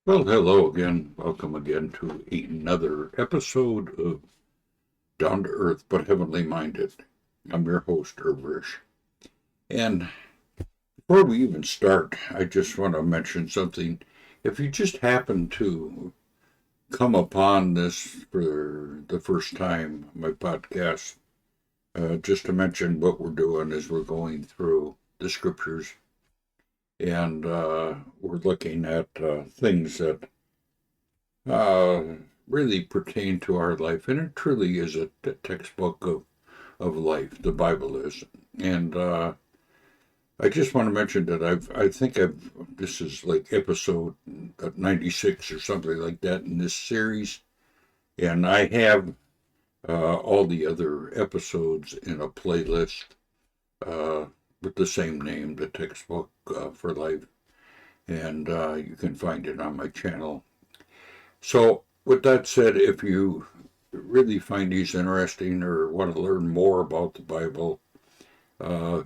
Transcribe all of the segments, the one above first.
Well, hello again. Welcome again to another episode of Down to Earth but Heavenly Minded. I'm your host, Ervish. And before we even start, I just want to mention something. If you just happen to come upon this for the first time, my podcast, just to mention what we're doing is we're going through the scriptures and we're looking at things that uh, really pertain to our life, and it truly is a textbook of life. The Bible is, and I just want to mention that I think this is like episode 96 or something like that in this series, and I have all the other episodes in a playlist uh, with the same name, the textbook for life, and you can find it on my channel. So, with that said, if you really find these interesting or want to learn more about the Bible,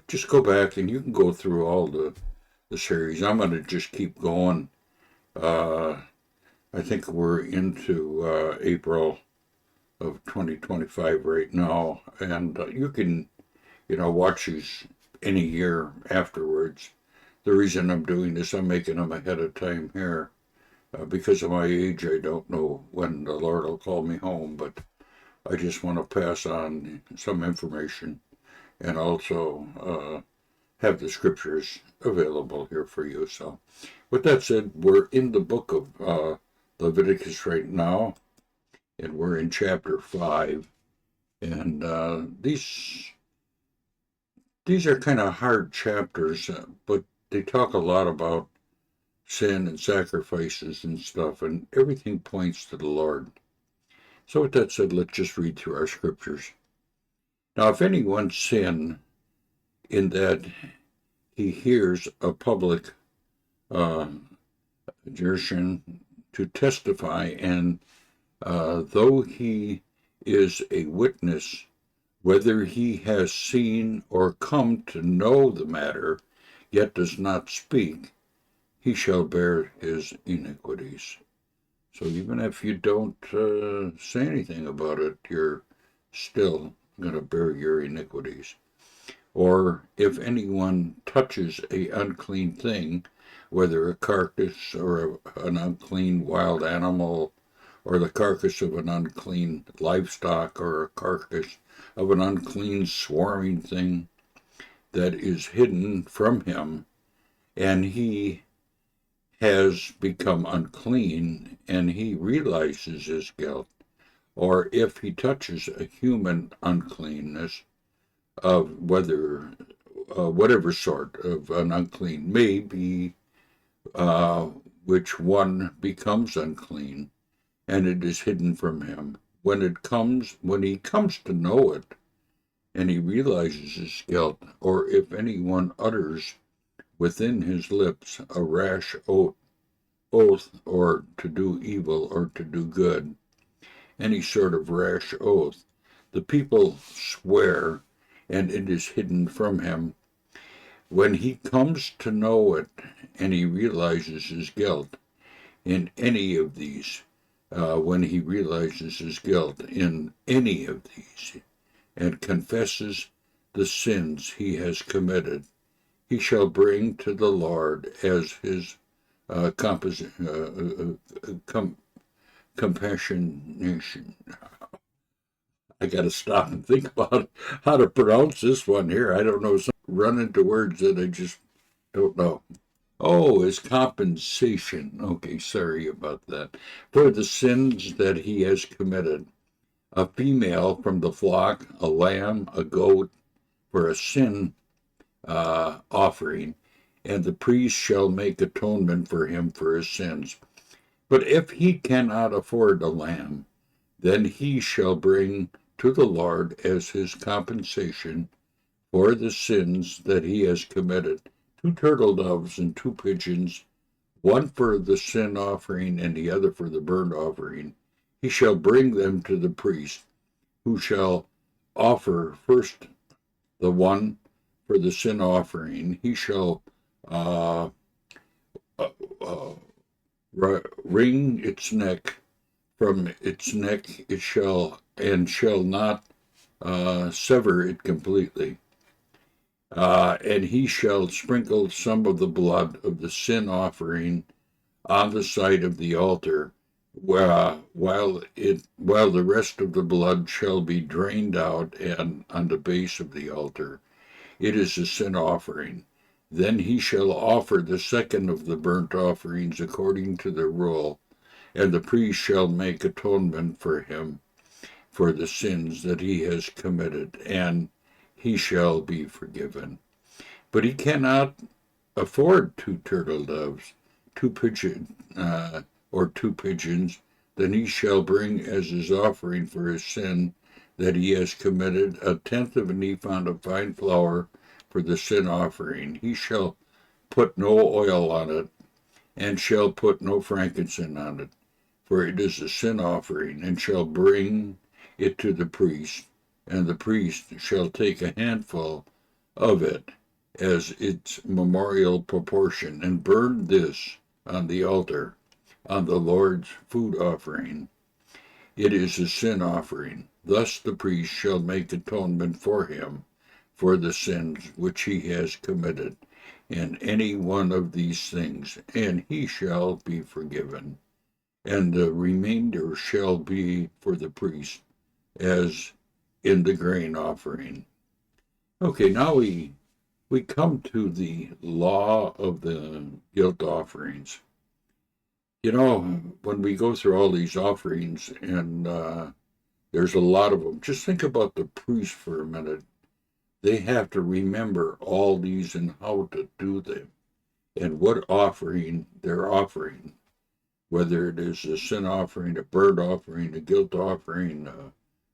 just go back and you can go through all the series. I'm going to just keep going. Uh, I think we're into April of 2025 right now, and you can, watch these any year afterwards. The reason I'm doing this, I'm making them ahead of time here. Because of my age, I don't know when the Lord will call me home, but I just want to pass on some information and also have the scriptures available here for you. So, with that said, we're in the book of Leviticus right now, and we're in chapter 5. And these are kind of hard chapters, but they talk a lot about sin and sacrifices and stuff, and everything points to the Lord. So, with that said, let's just read through our scriptures. Now, if anyone sin in that he hears a public uh, adjuration to testify, and though he is a witness, whether he has seen or come to know the matter, yet does not speak, he shall bear his iniquities. So even if you don't say anything about it, you're still going to bear your iniquities. Or if anyone touches a unclean thing, whether a carcass or an unclean wild animal, or the carcass of an unclean livestock, or a carcass of an unclean swarming thing that is hidden from him, and he has become unclean, and he realizes his guilt, or if he touches a human uncleanness, of whatever sort of an unclean may be, uh, which one becomes unclean, and it is hidden from him. When he comes to know it, and he realizes his guilt, or if anyone utters within his lips a rash oath, or to do evil or to do good, any sort of rash oath, the people swear, and it is hidden from him. When he comes to know it and he realizes his guilt in any of these, when he realizes his guilt in any of these and confesses the sins he has committed, he shall bring to the Lord as his compassionation. I got to stop and think about how to pronounce this one here. I don't know. Some run into words that I just don't know. Oh, his compensation. Okay, sorry about that. For the sins that he has committed. A female from the flock, a lamb, a goat, for a sin offering, and the priest shall make atonement for him for his sins. But if he cannot afford a lamb, then he shall bring to the Lord as his compensation for the sins that he has committed 2 turtle doves and 2 pigeons, one for the sin offering and the other for the burnt offering. He shall bring them to the priest, who shall offer first the one for the sin offering. He shall uh, uh, uh, wring its neck. From its neck it shall not sever it completely. And he shall sprinkle some of the blood of the sin offering on the side of the altar, while the rest of the blood shall be drained out and on the base of the altar. It is a sin offering. Then he shall offer the second of the burnt offerings according to the rule, and the priest shall make atonement for him for the sins that he has committed, and he shall be forgiven. But he cannot afford two turtle doves, two pigeon, or two pigeons. Then he shall bring as his offering for his sin that he has committed a tenth of an ephah of fine flour for the sin offering. He shall put no oil on it, and shall put no frankincense on it, for it is a sin offering, and shall bring it to the priest, and the priest shall take a handful of it as its memorial proportion, and burn this on the altar, on the Lord's food offering. It is a sin offering. Thus the priest shall make atonement for him for the sins which he has committed in any one of these things, and he shall be forgiven. And the remainder shall be for the priest, as in the grain offering. Okay, now we come to the law of the guilt offerings. You know, when we go through all these offerings, and there's a lot of them, just think about the priest for a minute. They have to remember all these and how to do them, and what offering they're offering, whether it is a sin offering, a burnt offering, a guilt offering,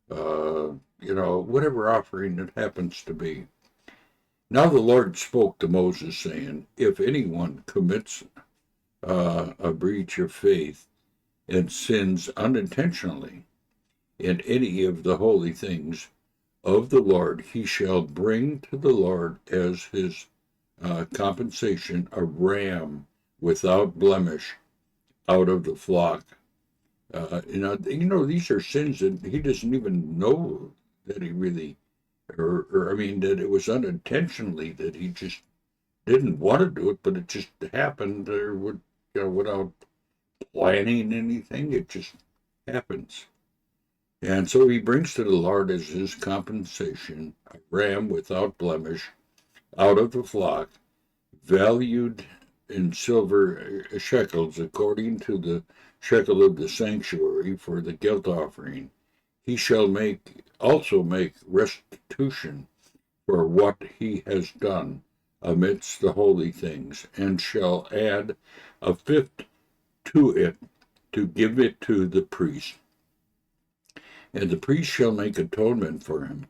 whatever offering it happens to be. Now the Lord spoke to Moses, saying, if anyone commits a breach of faith and sins unintentionally in any of the holy things of the Lord, he shall bring to the Lord as his compensation a ram without blemish out of the flock. These are sins that he doesn't even know that he really, that it was unintentionally, that he just didn't want to do it, but it just happened, without planning anything. It just happens. And so he brings to the Lord as his compensation a ram without blemish out of the flock, valued in silver shekels according to the shekel of the sanctuary for the guilt offering. He shall also make restitution for what he has done amidst the holy things, and shall add a fifth to it to give it to the priest. And the priest shall make atonement for him,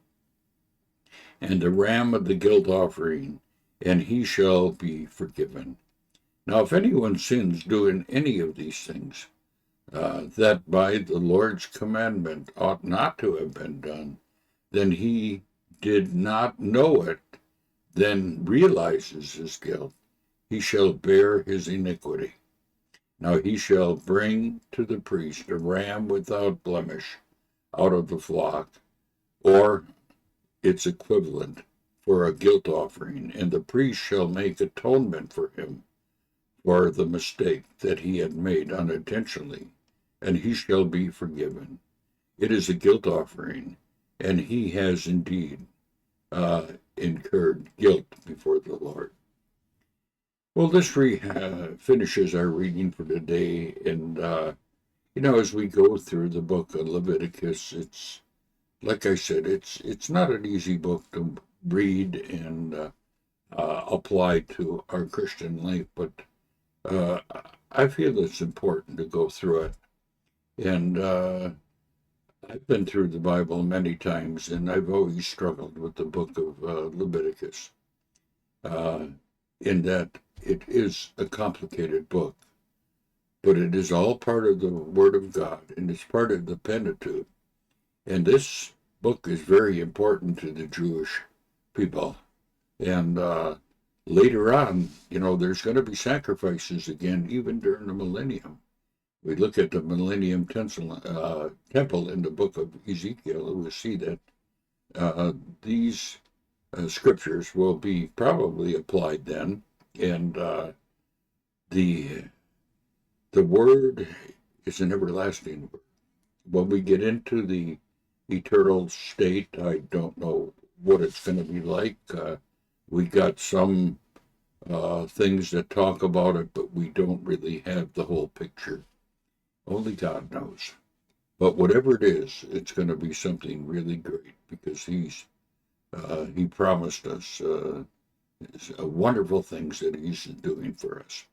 and the ram of the guilt offering, and he shall be forgiven. Now, if anyone sins doing any of these things, that by the Lord's commandment ought not to have been done, then he did not know it, then realizes his guilt, he shall bear his iniquity. Now he shall bring to the priest a ram without blemish out of the flock, or its equivalent, for a guilt offering, and the priest shall make atonement for him for the mistake that he had made unintentionally, and he shall be forgiven. It is a guilt offering, and he has indeed incurred guilt before the Lord. Well, this finishes our reading for today, and as we go through the book of Leviticus, it's, like I said, it's not an easy book to read and apply to our Christian life, but I feel it's important to go through it. And I've been through the Bible many times, and I've always struggled with the book of Leviticus, in that it is a complicated book, but it is all part of the Word of God, and it's part of the Pentateuch. And this book is very important to the Jewish people. And later on, there's going to be sacrifices again, even during the millennium. We look at the millennium temple in the book of Ezekiel, and we see that these scriptures will be probably applied then, and the the word is an everlasting word. When we get into the eternal state, I don't know what it's going to be like. We got some things that talk about it, but we don't really have the whole picture. Only God knows. But whatever it is, it's going to be something really great because he promised us wonderful things that he's doing for us.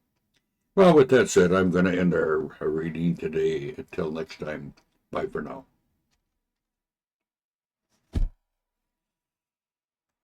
Well, with that said, I'm going to end our reading today. Until next time, bye for now.